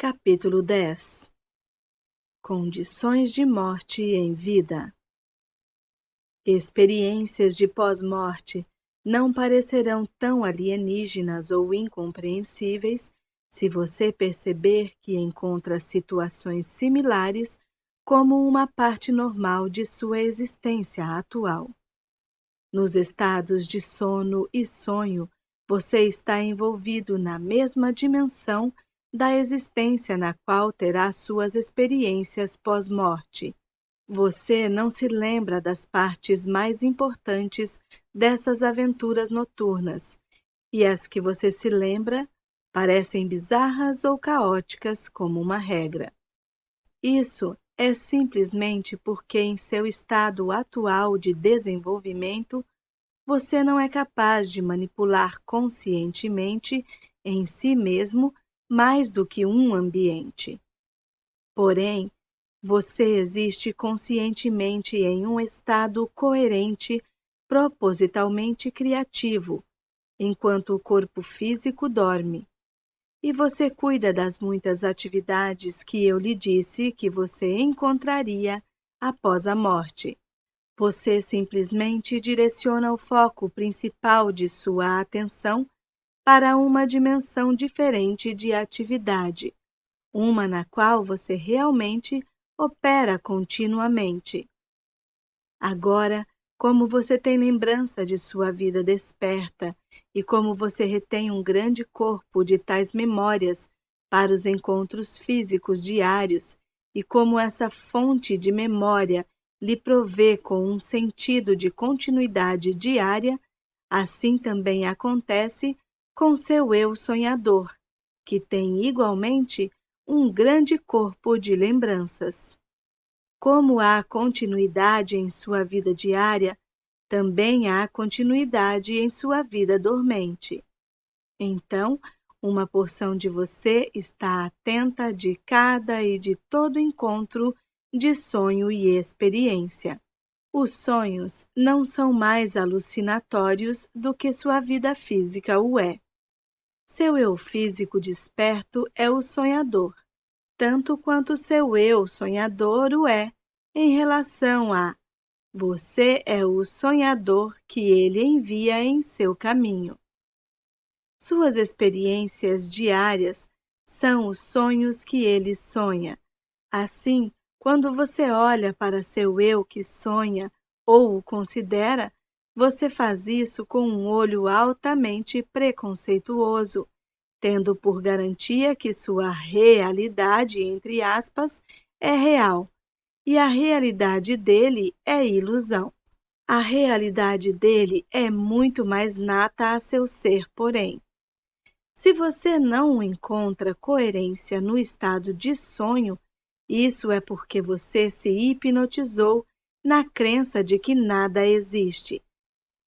Capítulo 10. Condições de morte em vida. Experiências de pós-morte não parecerão tão alienígenas ou incompreensíveis se você perceber que encontra situações similares como uma parte normal de sua existência atual. Nos estados de sono e sonho, você está envolvido na mesma dimensão da existência na qual terá suas experiências pós-morte. Você não se lembra das partes mais importantes dessas aventuras noturnas, e as que você se lembra parecem bizarras ou caóticas como uma regra. Isso é simplesmente porque em seu estado atual de desenvolvimento, você não é capaz de manipular conscientemente em si mesmo mais do que um ambiente. Porém, você existe conscientemente em um estado coerente, propositalmente criativo, enquanto o corpo físico dorme. E você cuida das muitas atividades que eu lhe disse que você encontraria após a morte. Você simplesmente direciona o foco principal de sua atenção para uma dimensão diferente de atividade, uma na qual você realmente opera continuamente. Agora, como você tem lembrança de sua vida desperta e como você retém um grande corpo de tais memórias para os encontros físicos diários e como essa fonte de memória lhe provê com um sentido de continuidade diária, assim também acontece com seu eu sonhador, que tem igualmente um grande corpo de lembranças. Como há continuidade em sua vida diária, também há continuidade em sua vida dormente. Então, uma porção de você está atenta de cada e de todo encontro de sonho e experiência. Os sonhos não são mais alucinatórios do que sua vida física o é. Seu eu físico desperto é o sonhador, tanto quanto seu eu sonhador o é em relação a você é o sonhador que ele envia em seu caminho. Suas experiências diárias são os sonhos que ele sonha. Assim, quando você olha para seu eu que sonha ou o considera, você faz isso com um olho altamente preconceituoso, tendo por garantia que sua realidade, entre aspas, é real, e a realidade dele é ilusão. A realidade dele é muito mais nata a seu ser, porém. Se você não encontra coerência no estado de sonho, isso é porque você se hipnotizou na crença de que nada existe.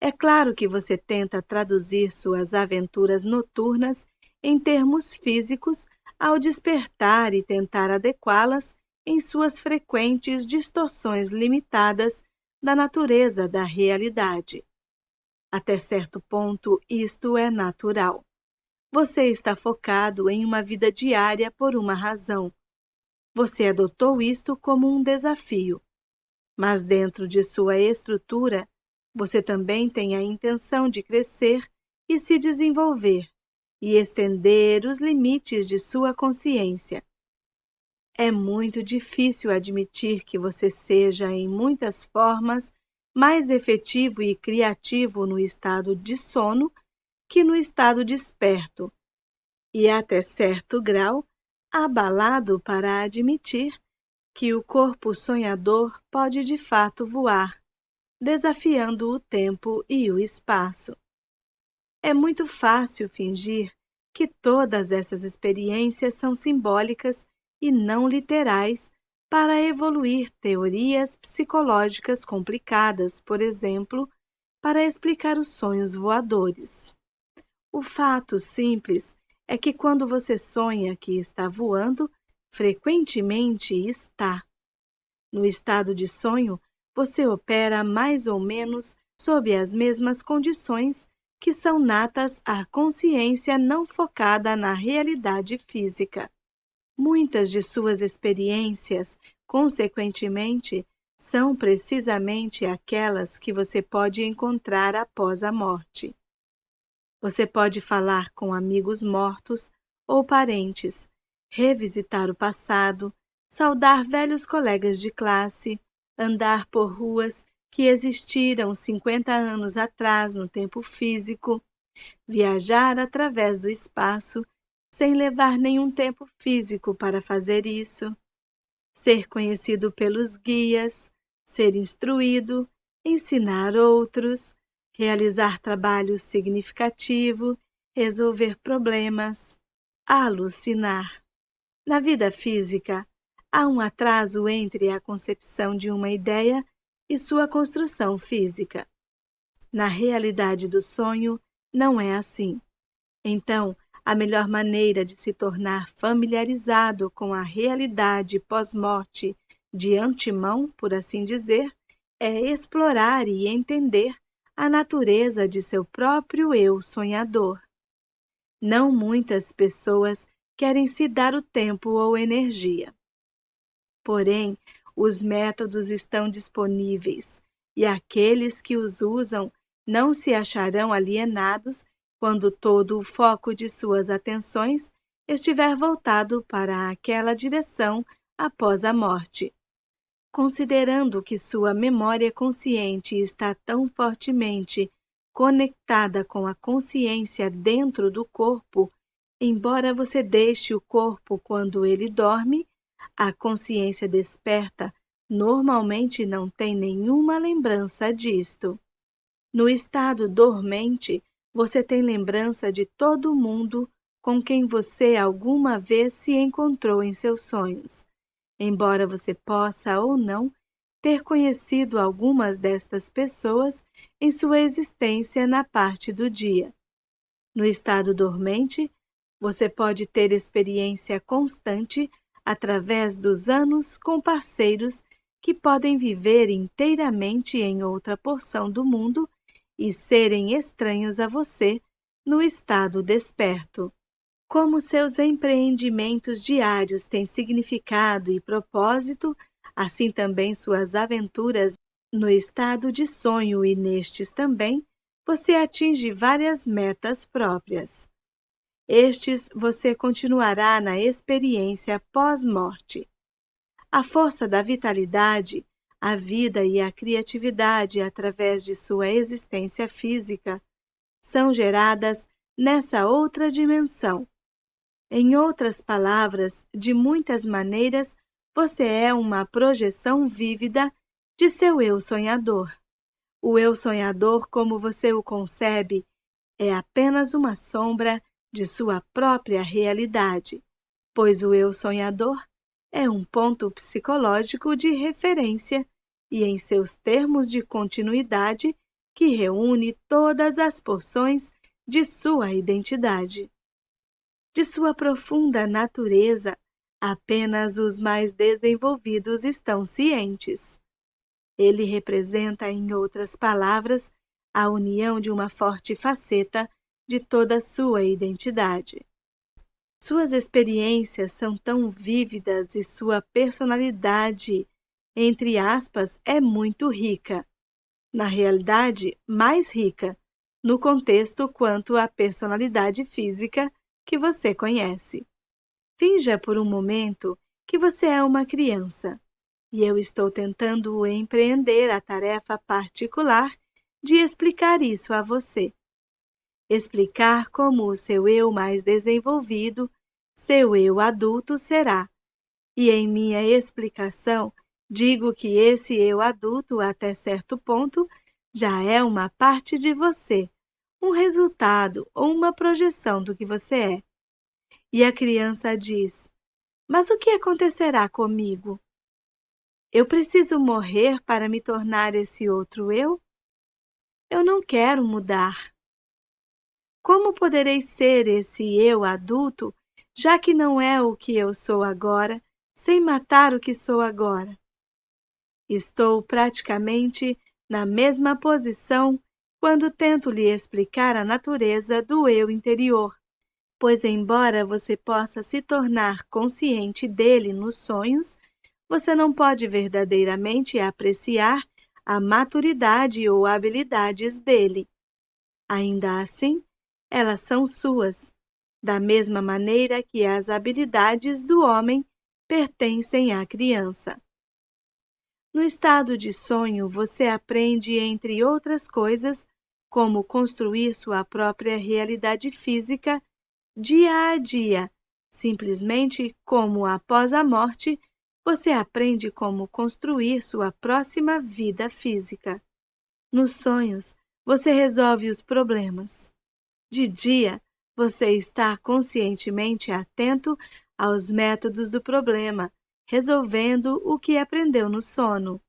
É claro que você tenta traduzir suas aventuras noturnas em termos físicos ao despertar e tentar adequá-las em suas frequentes distorções limitadas da natureza da realidade. Até certo ponto, isto é natural. Você está focado em uma vida diária por uma razão. Você adotou isto como um desafio. Mas dentro de sua estrutura, você também tem a intenção de crescer e se desenvolver e estender os limites de sua consciência. É muito difícil admitir que você seja, em muitas formas, mais efetivo e criativo no estado de sono que no estado desperto, e até certo grau, abalado para admitir que o corpo sonhador pode de fato voar, desafiando o tempo e o espaço. É muito fácil fingir que todas essas experiências são simbólicas e não literais para evoluir teorias psicológicas complicadas, por exemplo, para explicar os sonhos voadores. O fato simples é que quando você sonha que está voando, frequentemente está. No estado de sonho, você opera mais ou menos sob as mesmas condições que são natas à consciência não focada na realidade física. Muitas de suas experiências, consequentemente, são precisamente aquelas que você pode encontrar após a morte. Você pode falar com amigos mortos ou parentes, revisitar o passado, saudar velhos colegas de classe, andar por ruas que existiram 50 anos atrás no tempo físico, viajar através do espaço sem levar nenhum tempo físico para fazer isso, ser conhecido pelos guias, ser instruído, ensinar outros, realizar trabalho significativo, resolver problemas, alucinar. Na vida física, há um atraso entre a concepção de uma ideia e sua construção física. Na realidade do sonho, não é assim. Então, a melhor maneira de se tornar familiarizado com a realidade pós-morte de antemão, por assim dizer, é explorar e entender a natureza de seu próprio eu sonhador. Não muitas pessoas querem se dar o tempo ou energia. Porém, os métodos estão disponíveis e aqueles que os usam não se acharão alienados quando todo o foco de suas atenções estiver voltado para aquela direção após a morte. Considerando que sua memória consciente está tão fortemente conectada com a consciência dentro do corpo, embora você deixe o corpo quando ele dorme, a consciência desperta normalmente não tem nenhuma lembrança disto. No estado dormente, você tem lembrança de todo mundo com quem você alguma vez se encontrou em seus sonhos, embora você possa ou não ter conhecido algumas destas pessoas em sua existência na parte do dia. No estado dormente, você pode ter experiência constante através dos anos com parceiros que podem viver inteiramente em outra porção do mundo e serem estranhos a você no estado desperto. Como seus empreendimentos diários têm significado e propósito, assim também suas aventuras no estado de sonho e nestes também, você atinge várias metas próprias. Estes você continuará na experiência pós-morte. A força da vitalidade, a vida e a criatividade através de sua existência física são geradas nessa outra dimensão. Em outras palavras, de muitas maneiras, você é uma projeção vívida de seu eu sonhador. O eu sonhador, como você o concebe, é apenas uma sombra de sua própria realidade, pois o eu sonhador é um ponto psicológico de referência e em seus termos de continuidade que reúne todas as porções de sua identidade. De sua profunda natureza, apenas os mais desenvolvidos estão cientes. Ele representa, em outras palavras, a união de uma forte faceta de toda a sua identidade. Suas experiências são tão vívidas e sua personalidade, entre aspas, é muito rica. Na realidade, mais rica, no contexto quanto à personalidade física que você conhece. Finja por um momento que você é uma criança, e eu estou tentando empreender a tarefa particular de explicar isso a você. Explicar como o seu eu mais desenvolvido, seu eu adulto, será. E em minha explicação, digo que esse eu adulto, até certo ponto, já é uma parte de você, um resultado ou uma projeção do que você é. E a criança diz: mas o que acontecerá comigo? Eu preciso morrer para me tornar esse outro eu? Eu não quero mudar. Como poderei ser esse eu adulto, já que não é o que eu sou agora, sem matar o que sou agora? Estou praticamente na mesma posição quando tento lhe explicar a natureza do eu interior, pois embora você possa se tornar consciente dele nos sonhos, você não pode verdadeiramente apreciar a maturidade ou habilidades dele. Ainda assim, elas são suas, da mesma maneira que as habilidades do homem pertencem à criança. No estado de sonho, você aprende, entre outras coisas, como construir sua própria realidade física dia a dia, simplesmente como após a morte, você aprende como construir sua próxima vida física. Nos sonhos, você resolve os problemas. De dia, você está conscientemente atento aos métodos do problema, resolvendo o que aprendeu no sono.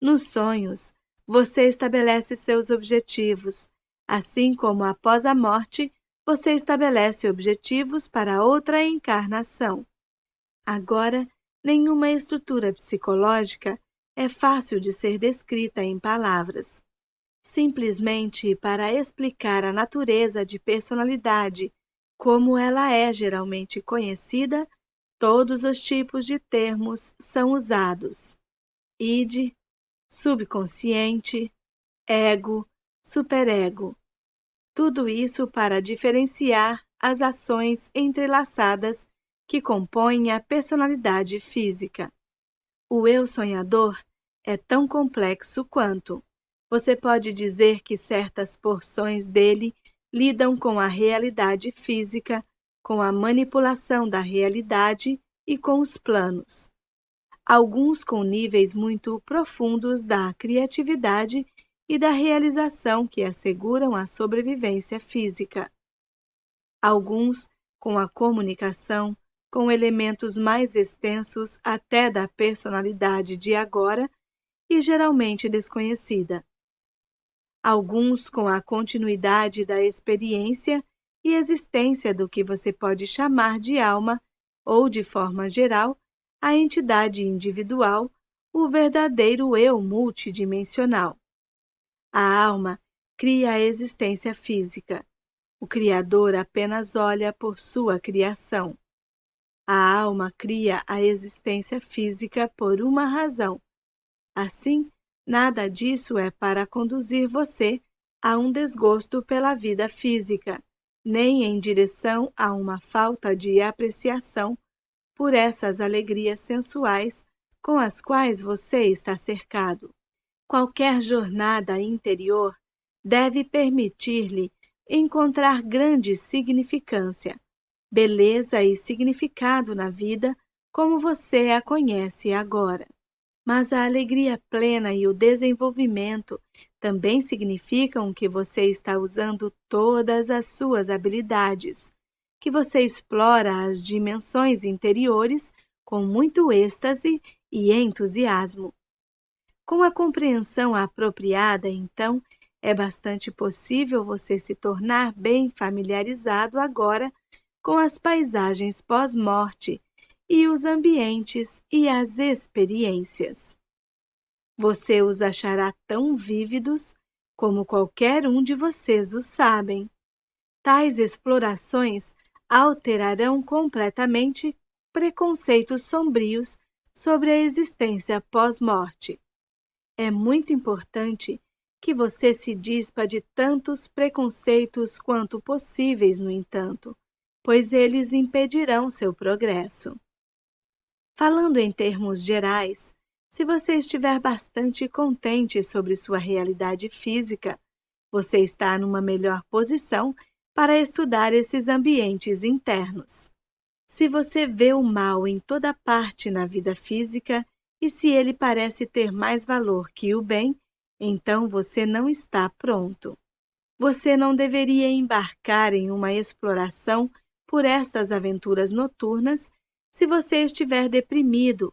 Nos sonhos, você estabelece seus objetivos, assim como após a morte, você estabelece objetivos para outra encarnação. Agora, nenhuma estrutura psicológica é fácil de ser descrita em palavras. Simplesmente para explicar a natureza de personalidade, como ela é geralmente conhecida, todos os tipos de termos são usados. Id, subconsciente, ego, superego. Tudo isso para diferenciar as ações entrelaçadas que compõem a personalidade física. O eu sonhador é tão complexo quanto. Você pode dizer que certas porções dele lidam com a realidade física, com a manipulação da realidade e com os planos. Alguns com níveis muito profundos da criatividade e da realização que asseguram a sobrevivência física. Alguns com a comunicação, com elementos mais extensos até da personalidade de agora e geralmente desconhecida. Alguns com a continuidade da experiência e existência do que você pode chamar de alma, ou, de forma geral, a entidade individual, o verdadeiro eu multidimensional. A alma cria a existência física. O Criador apenas olha por sua criação. A alma cria a existência física por uma razão. Assim, nada disso é para conduzir você a um desgosto pela vida física, nem em direção a uma falta de apreciação por essas alegrias sensuais com as quais você está cercado. Qualquer jornada interior deve permitir-lhe encontrar grande significância, beleza e significado na vida como você a conhece agora. Mas a alegria plena e o desenvolvimento também significam que você está usando todas as suas habilidades, que você explora as dimensões interiores com muito êxtase e entusiasmo. Com a compreensão apropriada, então, é bastante possível você se tornar bem familiarizado agora com as paisagens pós-morte e os ambientes e as experiências. Você os achará tão vívidos como qualquer um de vocês os sabem. Tais explorações alterarão completamente preconceitos sombrios sobre a existência pós-morte. É muito importante que você se dispa de tantos preconceitos quanto possíveis, no entanto, pois eles impedirão seu progresso. Falando em termos gerais, se você estiver bastante contente sobre sua realidade física, você está numa melhor posição para estudar esses ambientes internos. Se você vê o mal em toda parte na vida física e se ele parece ter mais valor que o bem, então você não está pronto. Você não deveria embarcar em uma exploração por estas aventuras noturnas se você estiver deprimido,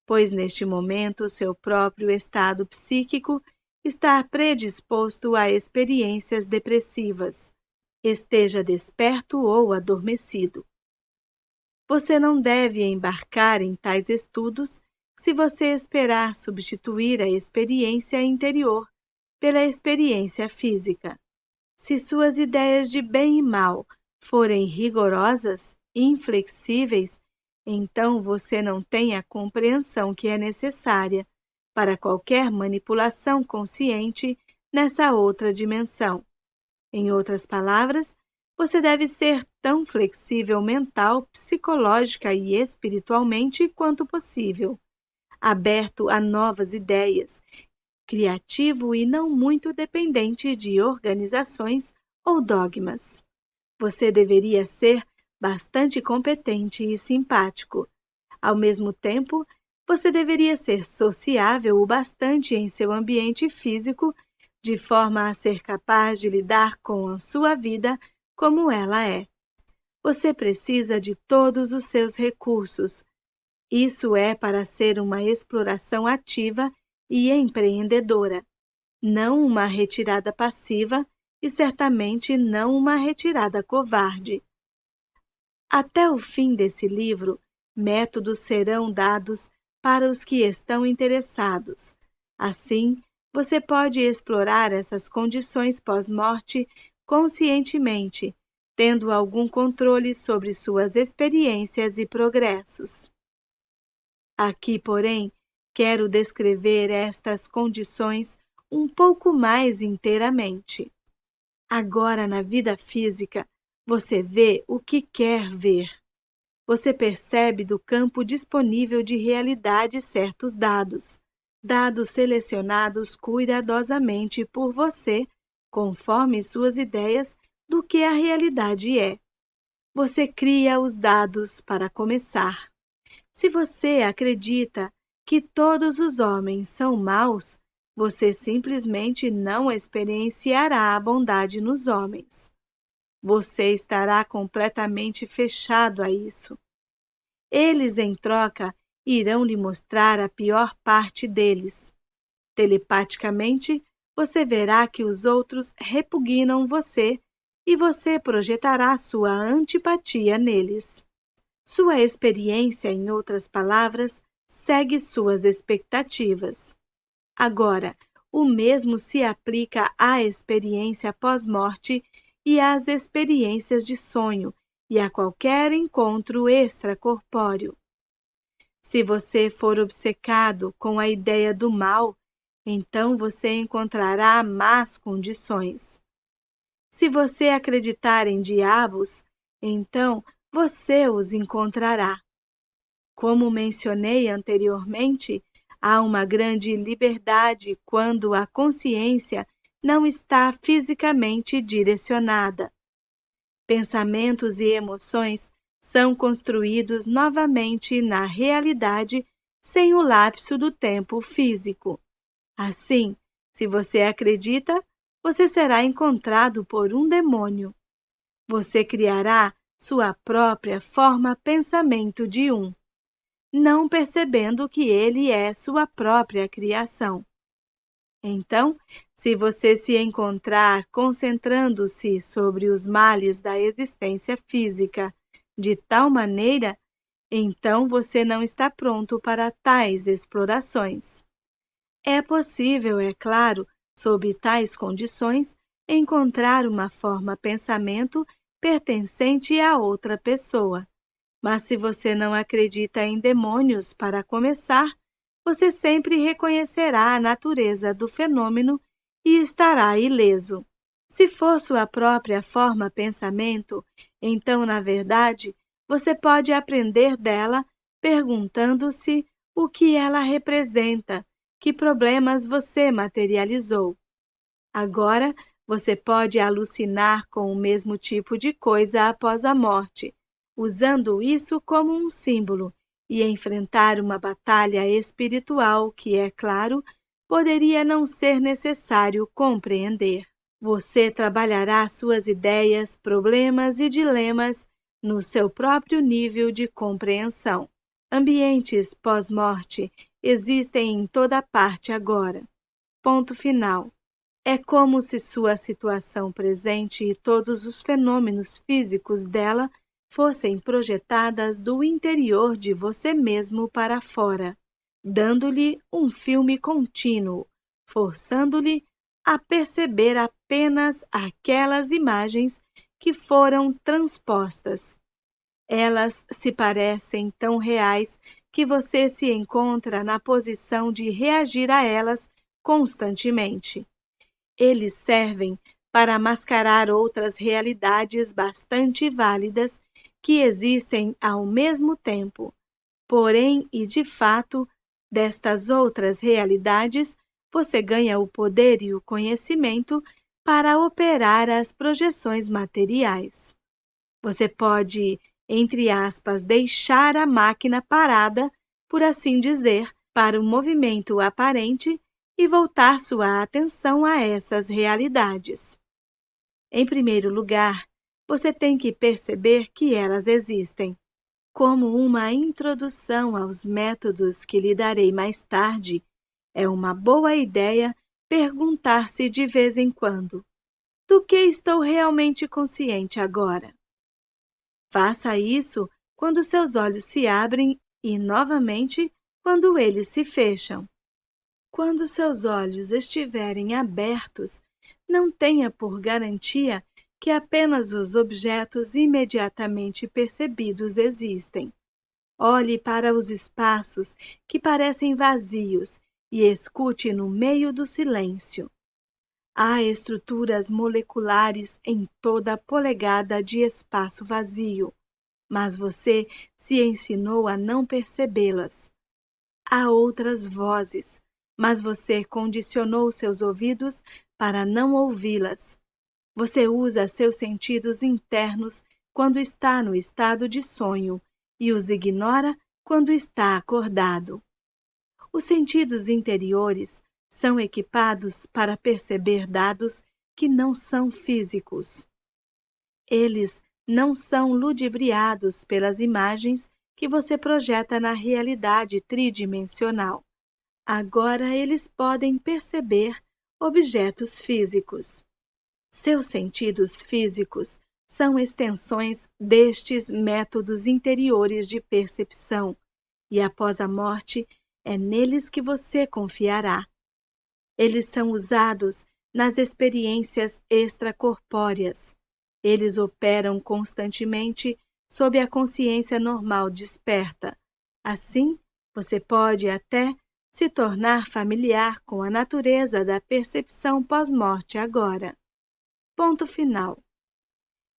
pois neste momento seu próprio estado psíquico está predisposto a experiências depressivas, esteja desperto ou adormecido. Você não deve embarcar em tais estudos se você esperar substituir a experiência interior pela experiência física. Se suas ideias de bem e mal forem rigorosas, inflexíveis, então você não tem a compreensão que é necessária para qualquer manipulação consciente nessa outra dimensão. Em outras palavras, você deve ser tão flexível mental, psicológica e espiritualmente quanto possível, aberto a novas ideias, criativo e não muito dependente de organizações ou dogmas. Você deveria ser bastante competente e simpático. Ao mesmo tempo, você deveria ser sociável o bastante em seu ambiente físico, de forma a ser capaz de lidar com a sua vida como ela é. Você precisa de todos os seus recursos. Isso é para ser uma exploração ativa e empreendedora, não uma retirada passiva e certamente não uma retirada covarde. Até o fim desse livro, métodos serão dados para os que estão interessados. Assim, você pode explorar essas condições pós-morte conscientemente, tendo algum controle sobre suas experiências e progressos. Aqui, porém, quero descrever estas condições um pouco mais inteiramente. Agora, na vida física, você vê o que quer ver. Você percebe do campo disponível de realidade certos dados, dados selecionados cuidadosamente por você, conforme suas ideias do que a realidade é. Você cria os dados para começar. Se você acredita que todos os homens são maus, você simplesmente não experienciará a bondade nos homens. Você estará completamente fechado a isso. Eles, em troca, irão lhe mostrar a pior parte deles. Telepaticamente, você verá que os outros repugnam você e você projetará sua antipatia neles. Sua experiência, em outras palavras, segue suas expectativas. Agora, o mesmo se aplica à experiência pós-morte e às experiências de sonho e a qualquer encontro extracorpóreo. Se você for obcecado com a ideia do mal, então você encontrará más condições. Se você acreditar em diabos, então você os encontrará. Como mencionei anteriormente, há uma grande liberdade quando a consciência não está fisicamente direcionada. Pensamentos e emoções são construídos novamente na realidade sem o lapso do tempo físico. Assim, se você acredita, você será encontrado por um demônio. Você criará sua própria forma-pensamento de um, não percebendo que ele é sua própria criação. Então, se você se encontrar concentrando-se sobre os males da existência física de tal maneira, então você não está pronto para tais explorações. É possível, é claro, sob tais condições, encontrar uma forma-pensamento pertencente a outra pessoa. Mas se você não acredita em demônios para começar, você sempre reconhecerá a natureza do fenômeno e estará ileso. Se for sua própria forma-pensamento, então, na verdade, você pode aprender dela perguntando-se o que ela representa, que problemas você materializou. Agora, você pode alucinar com o mesmo tipo de coisa após a morte, usando isso como um símbolo, e enfrentar uma batalha espiritual que, é claro, poderia não ser necessário compreender. Você trabalhará suas ideias, problemas e dilemas no seu próprio nível de compreensão. Ambientes pós-morte existem em toda parte agora. Ponto final. É como se sua situação presente e todos os fenômenos físicos dela fossem projetadas do interior de você mesmo para fora, dando-lhe um filme contínuo, forçando-lhe a perceber apenas aquelas imagens que foram transpostas. Elas se parecem tão reais que você se encontra na posição de reagir a elas constantemente. Eles servem para mascarar outras realidades bastante válidas que existem ao mesmo tempo. Porém, e de fato, destas outras realidades, você ganha o poder e o conhecimento para operar as projeções materiais. Você pode, entre aspas, deixar a máquina parada, por assim dizer, para o movimento aparente e voltar sua atenção a essas realidades. Em primeiro lugar, você tem que perceber que elas existem. Como uma introdução aos métodos que lhe darei mais tarde, é uma boa ideia perguntar-se de vez em quando: do que estou realmente consciente agora? Faça isso quando seus olhos se abrem e, novamente, quando eles se fecham. Quando seus olhos estiverem abertos, não tenha por garantia que apenas os objetos imediatamente percebidos existem. Olhe para os espaços que parecem vazios e escute no meio do silêncio. Há estruturas moleculares em toda polegada de espaço vazio, mas você se ensinou a não percebê-las. Há outras vozes, mas você condicionou seus ouvidos para não ouvi-las. Você usa seus sentidos internos quando está no estado de sonho e os ignora quando está acordado. Os sentidos interiores são equipados para perceber dados que não são físicos. Eles não são ludibriados pelas imagens que você projeta na realidade tridimensional. Agora eles podem perceber objetos físicos. Seus sentidos físicos são extensões destes métodos interiores de percepção, e após a morte é neles que você confiará. Eles são usados nas experiências extracorpóreas. Eles operam constantemente sob a consciência normal desperta. Assim, você pode até se tornar familiar com a natureza da percepção pós-morte agora. Ponto final.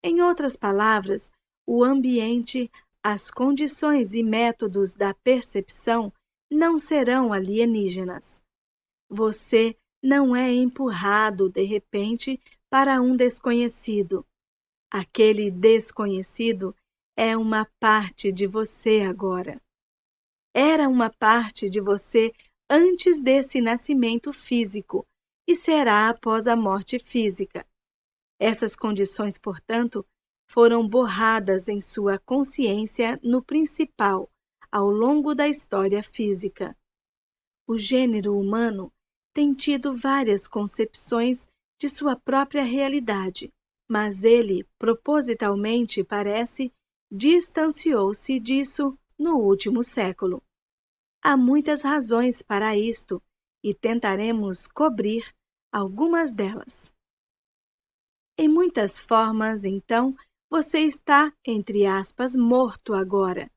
Em outras palavras, o ambiente, as condições e métodos da percepção não serão alienígenas. Você não é empurrado de repente para um desconhecido. Aquele desconhecido é uma parte de você agora. Era uma parte de você antes desse nascimento físico e será após a morte física. Essas condições, portanto, foram borradas em sua consciência no principal, ao longo da história física. O gênero humano tem tido várias concepções de sua própria realidade, mas ele, propositalmente, parece, distanciou-se disso no último século. Há muitas razões para isto e tentaremos cobrir algumas delas. Em muitas formas, então, você está, entre aspas, morto agora,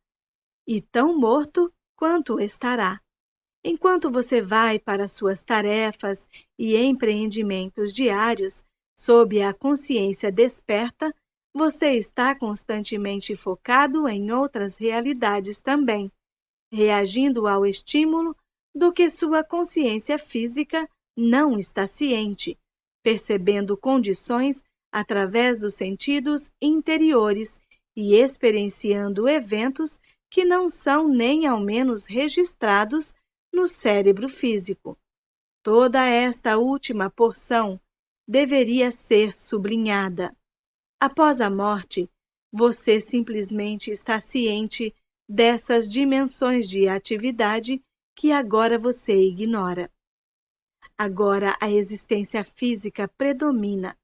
e tão morto quanto estará. Enquanto você vai para suas tarefas e empreendimentos diários, sob a consciência desperta, você está constantemente focado em outras realidades também, reagindo ao estímulo do que sua consciência física não está ciente, percebendo condições através dos sentidos interiores e experienciando eventos que não são nem ao menos registrados no cérebro físico. Toda esta última porção deveria ser sublinhada. Após a morte, você simplesmente está ciente dessas dimensões de atividade que agora você ignora. Agora a existência física predomina,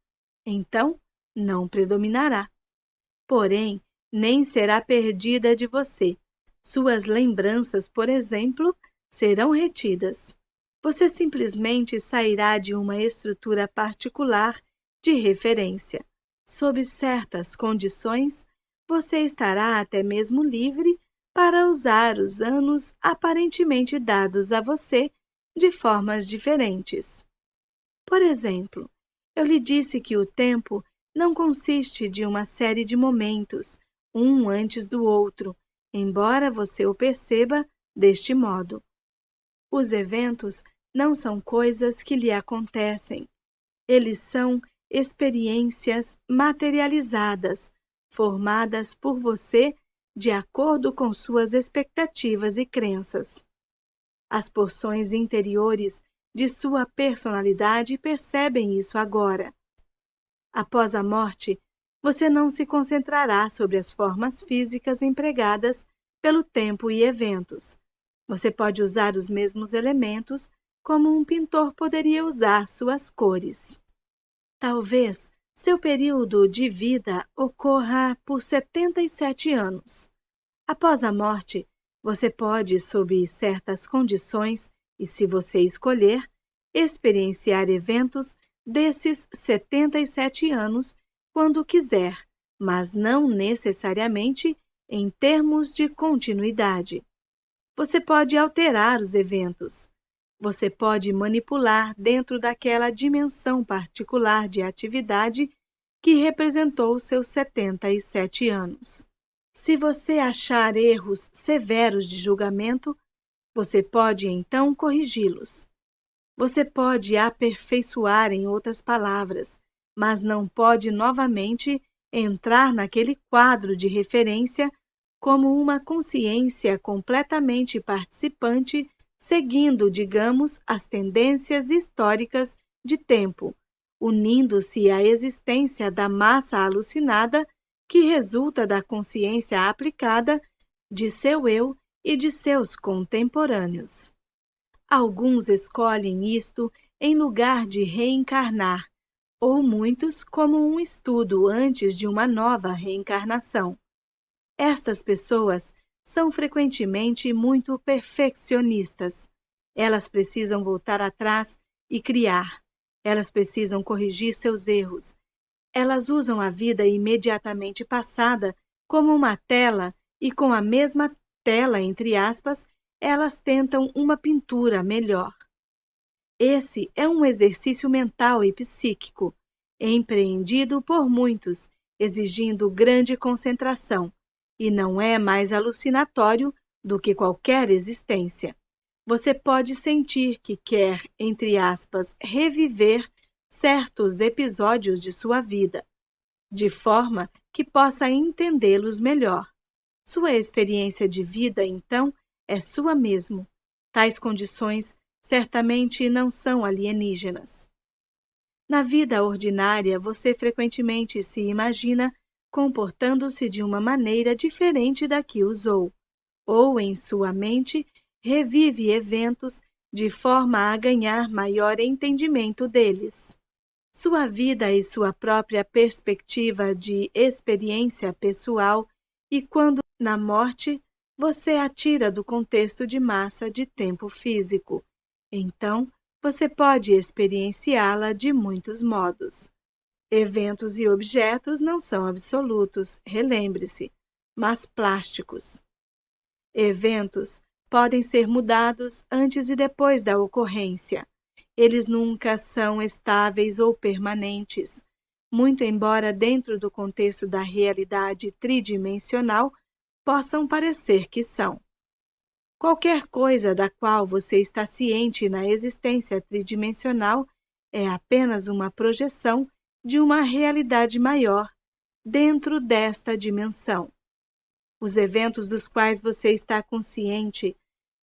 então não predominará. Porém, nem será perdida de você. Suas lembranças, por exemplo, serão retidas. Você simplesmente sairá de uma estrutura particular de referência. Sob certas condições, você estará até mesmo livre para usar os anos aparentemente dados a você de formas diferentes. Por exemplo, eu lhe disse que o tempo não consiste de uma série de momentos, um antes do outro, embora você o perceba deste modo. Os eventos não são coisas que lhe acontecem. Eles são experiências materializadas, formadas por você de acordo com suas expectativas e crenças. As porções interiores de sua personalidade percebem isso agora. Após a morte, você não se concentrará sobre as formas físicas empregadas pelo tempo e eventos. Você pode usar os mesmos elementos como um pintor poderia usar suas cores. Talvez seu período de vida ocorra por 77 anos. Após a morte, você pode, sob certas condições, e se você escolher, experienciar eventos desses 77 anos quando quiser, mas não necessariamente em termos de continuidade. Você pode alterar os eventos. Você pode manipular dentro daquela dimensão particular de atividade que representou seus 77 anos. Se você achar erros severos de julgamento, você pode então corrigi-los. Você pode aperfeiçoar, em outras palavras, mas não pode novamente entrar naquele quadro de referência como uma consciência completamente participante, seguindo, digamos, as tendências históricas de tempo, unindo-se à existência da massa alucinada que resulta da consciência aplicada de seu eu e de seus contemporâneos. Alguns escolhem isto em lugar de reencarnar, ou muitos como um estudo antes de uma nova reencarnação. Estas pessoas são frequentemente muito perfeccionistas. Elas precisam voltar atrás e criar. Elas precisam corrigir seus erros. Elas usam a vida imediatamente passada como uma tela e com a mesma tela, entre aspas, elas tentam uma pintura melhor. Esse é um exercício mental e psíquico, empreendido por muitos, exigindo grande concentração, e não é mais alucinatório do que qualquer existência. Você pode sentir que quer, entre aspas, reviver certos episódios de sua vida, de forma que possa entendê-los melhor. Sua experiência de vida, então, é sua mesmo. Tais condições certamente não são alienígenas. Na vida ordinária, você frequentemente se imagina comportando-se de uma maneira diferente da que usou, ou em sua mente revive eventos de forma a ganhar maior entendimento deles. Sua vida e sua própria perspectiva de experiência pessoal, e quando, na morte, você a tira do contexto de massa de tempo físico. Então, você pode experienciá-la de muitos modos. Eventos e objetos não são absolutos, relembre-se, mas plásticos. Eventos podem ser mudados antes e depois da ocorrência. Eles nunca são estáveis ou permanentes, muito embora dentro do contexto da realidade tridimensional possam parecer que são. Qualquer coisa da qual você está ciente na existência tridimensional é apenas uma projeção de uma realidade maior dentro desta dimensão. Os eventos dos quais você está consciente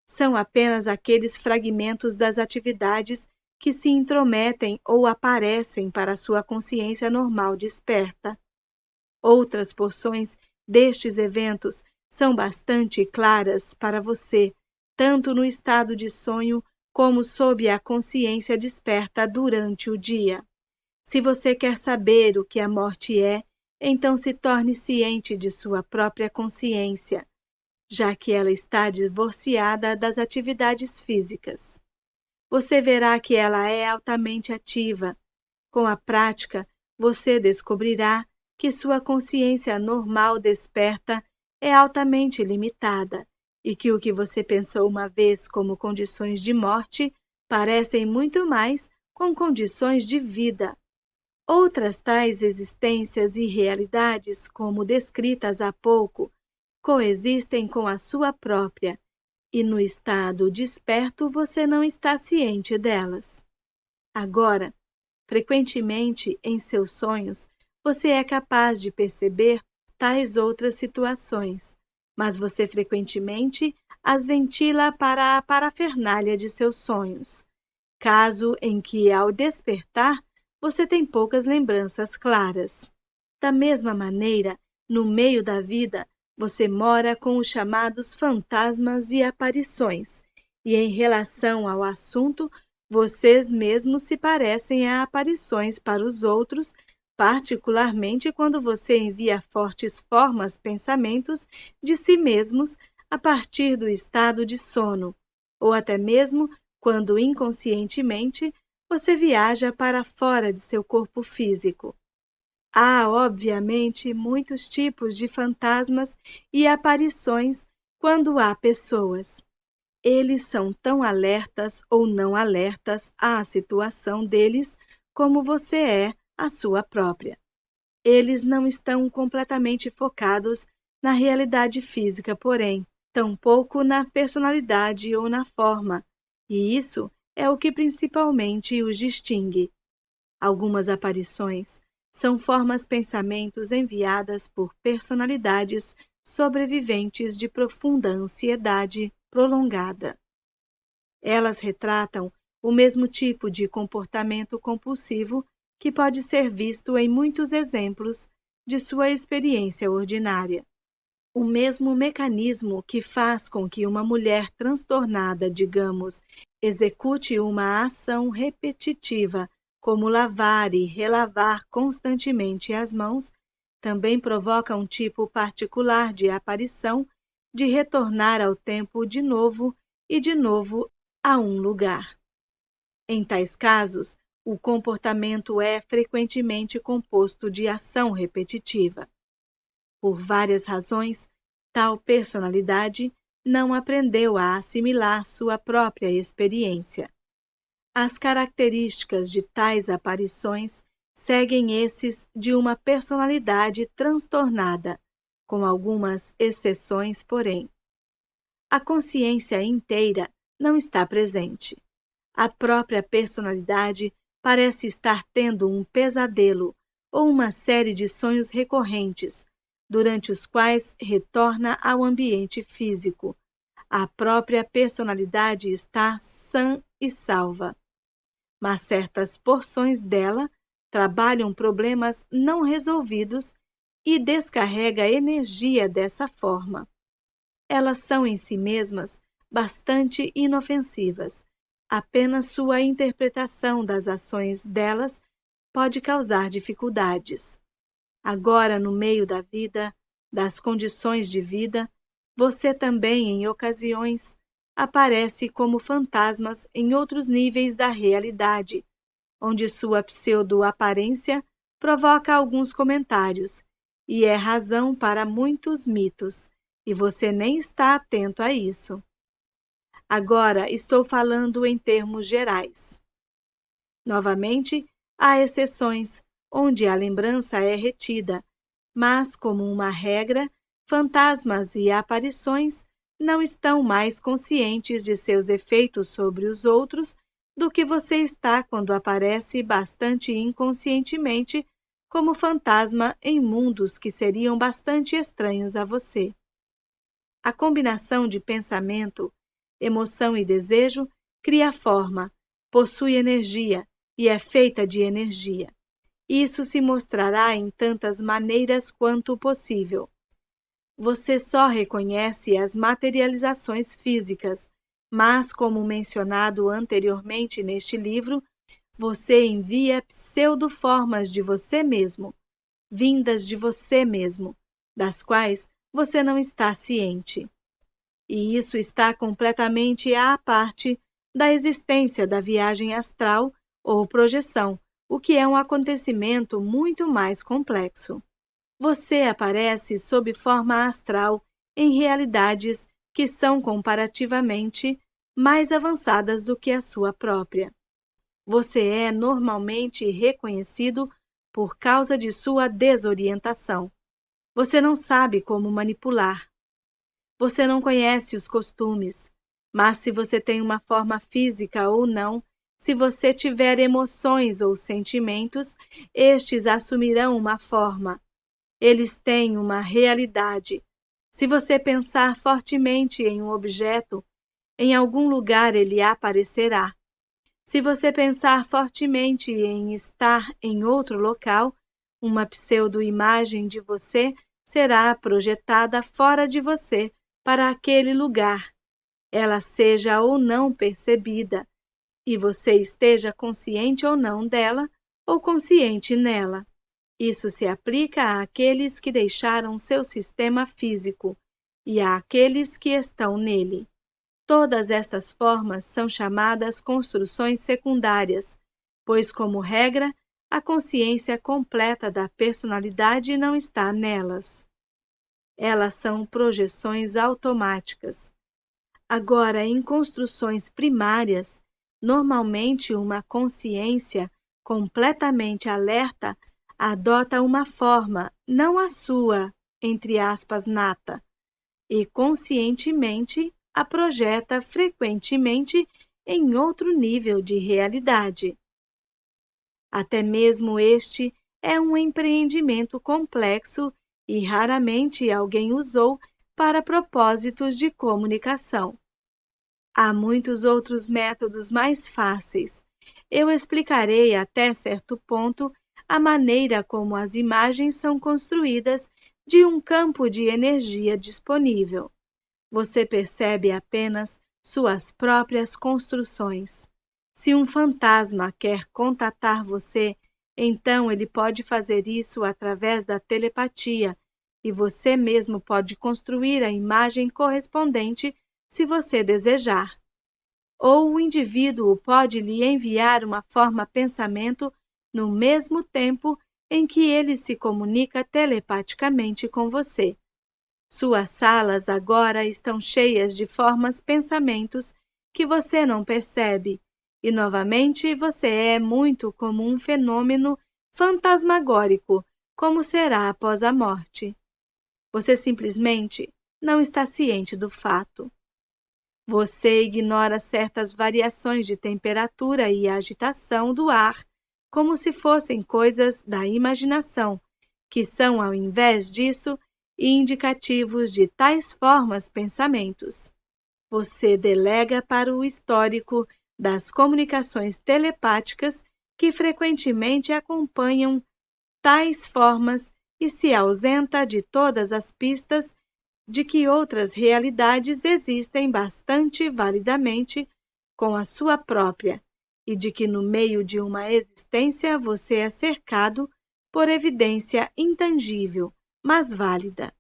são apenas aqueles fragmentos das atividades que se intrometem ou aparecem para sua consciência normal desperta. Outras porções destes eventos são bastante claras para você, tanto no estado de sonho como sob a consciência desperta durante o dia. Se você quer saber o que a morte é, então se torne ciente de sua própria consciência, já que ela está divorciada das atividades físicas. Você verá que ela é altamente ativa. Com a prática, você descobrirá que sua consciência normal desperta é altamente limitada e que o que você pensou uma vez como condições de morte parecem muito mais com condições de vida. Outras tais existências e realidades, como descritas há pouco, coexistem com a sua própria, e no estado desperto você não está ciente delas. Agora, frequentemente em seus sonhos, você é capaz de perceber tais outras situações, mas você frequentemente as ventila para a parafernália de seus sonhos, caso em que, ao despertar, você tem poucas lembranças claras. Da mesma maneira, no meio da vida, você mora com os chamados fantasmas e aparições, e em relação ao assunto, vocês mesmos se parecem a aparições para os outros, particularmente quando você envia fortes pensamentos de si mesmos a partir do estado de sono, ou até mesmo quando inconscientemente você viaja para fora de seu corpo físico. Há, obviamente, muitos tipos de fantasmas e aparições quando há pessoas. Eles são tão alertas ou não alertas à situação deles como você é à sua própria. Eles não estão completamente focados na realidade física, porém, tampouco na personalidade ou na forma, e isso é o que principalmente os distingue. Algumas aparições são pensamentos enviadas por personalidades sobreviventes de profunda ansiedade prolongada. Elas retratam o mesmo tipo de comportamento compulsivo que pode ser visto em muitos exemplos de sua experiência ordinária. O mesmo mecanismo que faz com que uma mulher transtornada, digamos, execute uma ação repetitiva, como lavar e relavar constantemente as mãos, também provoca um tipo particular de aparição de retornar ao tempo de novo e de novo a um lugar. Em tais casos, o comportamento é frequentemente composto de ação repetitiva. Por várias razões, tal personalidade não aprendeu a assimilar sua própria experiência. As características de tais aparições seguem esses de uma personalidade transtornada, com algumas exceções, porém. A consciência inteira não está presente. A própria personalidade parece estar tendo um pesadelo ou uma série de sonhos recorrentes, durante os quais retorna ao ambiente físico. A própria personalidade está sã e salva. Mas certas porções dela trabalham problemas não resolvidos e descarrega energia dessa forma. Elas são em si mesmas bastante inofensivas. Apenas sua interpretação das ações delas pode causar dificuldades. Agora, no meio da vida, das condições de vida, você também, em ocasiões, aparece como fantasmas em outros níveis da realidade, onde sua pseudo-aparência provoca alguns comentários e é razão para muitos mitos, e você nem está atento a isso. Agora estou falando em termos gerais. Novamente, há exceções, onde a lembrança é retida, mas, como uma regra, fantasmas e aparições não estão mais conscientes de seus efeitos sobre os outros do que você está quando aparece bastante inconscientemente como fantasma em mundos que seriam bastante estranhos a você. A combinação de pensamento, emoção e desejo cria forma, possui energia e é feita de energia. Isso se mostrará em tantas maneiras quanto possível. Você só reconhece as materializações físicas, mas, como mencionado anteriormente neste livro, você envia pseudoformas de você mesmo, vindas de você mesmo, das quais você não está ciente. E isso está completamente à parte da existência da viagem astral ou projeção, o que é um acontecimento muito mais complexo. Você aparece sob forma astral em realidades que são comparativamente mais avançadas do que a sua própria. Você é normalmente reconhecido por causa de sua desorientação. Você não sabe como manipular. Você não conhece os costumes. Mas se você tem uma forma física ou não, se você tiver emoções ou sentimentos, estes assumirão uma forma. Eles têm uma realidade. Se você pensar fortemente em um objeto, em algum lugar ele aparecerá. Se você pensar fortemente em estar em outro local, uma pseudo-imagem de você será projetada fora de você para aquele lugar, ela seja ou não percebida, e você esteja consciente ou não dela, ou consciente nela. Isso se aplica àqueles que deixaram seu sistema físico e àqueles que estão nele. Todas estas formas são chamadas construções secundárias, pois, como regra, a consciência completa da personalidade não está nelas. Elas são projeções automáticas. Agora, em construções primárias, normalmente uma consciência completamente alerta adota uma forma, não a sua, entre aspas, nata, e conscientemente a projeta frequentemente em outro nível de realidade. Até mesmo este é um empreendimento complexo e raramente alguém usou para propósitos de comunicação. Há muitos outros métodos mais fáceis. Eu explicarei até certo ponto a maneira como as imagens são construídas de um campo de energia disponível. Você percebe apenas suas próprias construções. Se um fantasma quer contatar você, então ele pode fazer isso através da telepatia, e você mesmo pode construir a imagem correspondente se você desejar. Ou o indivíduo pode lhe enviar uma forma pensamento no mesmo tempo em que ele se comunica telepaticamente com você. Suas salas agora estão cheias de formas pensamentos que você não percebe, e novamente você é muito como um fenômeno fantasmagórico, como será após a morte. Você simplesmente não está ciente do fato. Você ignora certas variações de temperatura e agitação do ar, como se fossem coisas da imaginação, que são, ao invés disso, indicativos de tais formas pensamentos. Você delega para o histórico das comunicações telepáticas que frequentemente acompanham tais formas e se ausenta de todas as pistas de que outras realidades existem bastante validamente com a sua própria e de que no meio de uma existência você é cercado por evidência intangível, mas válida.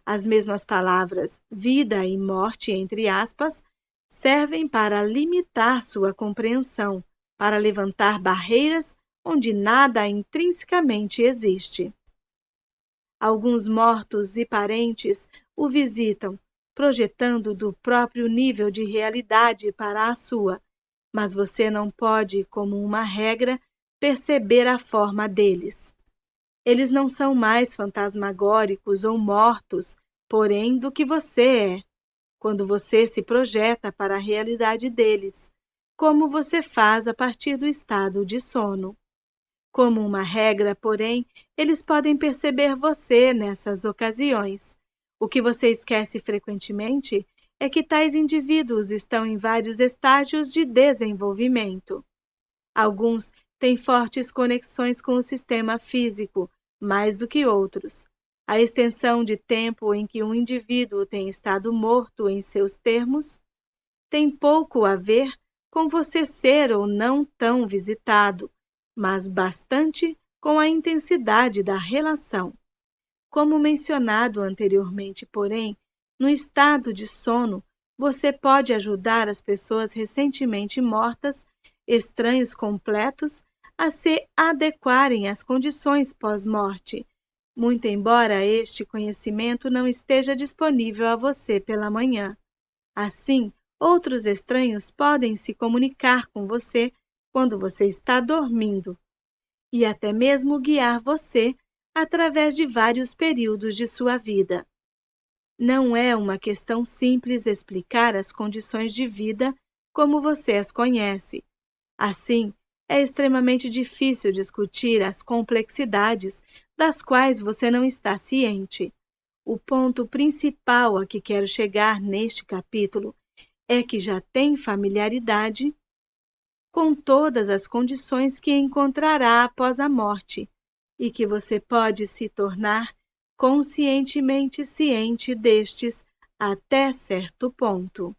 As mesmas palavras vida e morte, entre aspas, servem para limitar sua compreensão, para levantar barreiras onde nada intrinsecamente existe. Alguns mortos e parentes o visitam, projetando do próprio nível de realidade para a sua, mas você não pode, como uma regra, perceber a forma deles. Eles não são mais fantasmagóricos ou mortos, porém, do que você é, quando você se projeta para a realidade deles, como você faz a partir do estado de sono. Como uma regra, porém, eles podem perceber você nessas ocasiões. O que você esquece frequentemente é que tais indivíduos estão em vários estágios de desenvolvimento. Alguns têm fortes conexões com o sistema físico, mais do que outros. A extensão de tempo em que um indivíduo tem estado morto em seus termos tem pouco a ver com você ser ou não tão visitado, mas bastante com a intensidade da relação. Como mencionado anteriormente, porém, no estado de sono, você pode ajudar as pessoas recentemente mortas, estranhos completos, a se adequarem às condições pós-morte, muito embora este conhecimento não esteja disponível a você pela manhã. Assim, outros estranhos podem se comunicar com você quando você está dormindo e até mesmo guiar você através de vários períodos de sua vida. Não é uma questão simples explicar as condições de vida como você as conhece. Assim, é extremamente difícil discutir as complexidades das quais você não está ciente. O ponto principal a que quero chegar neste capítulo é que já tem familiaridade com todas as condições que encontrará após a morte e que você pode se tornar conscientemente ciente destes até certo ponto.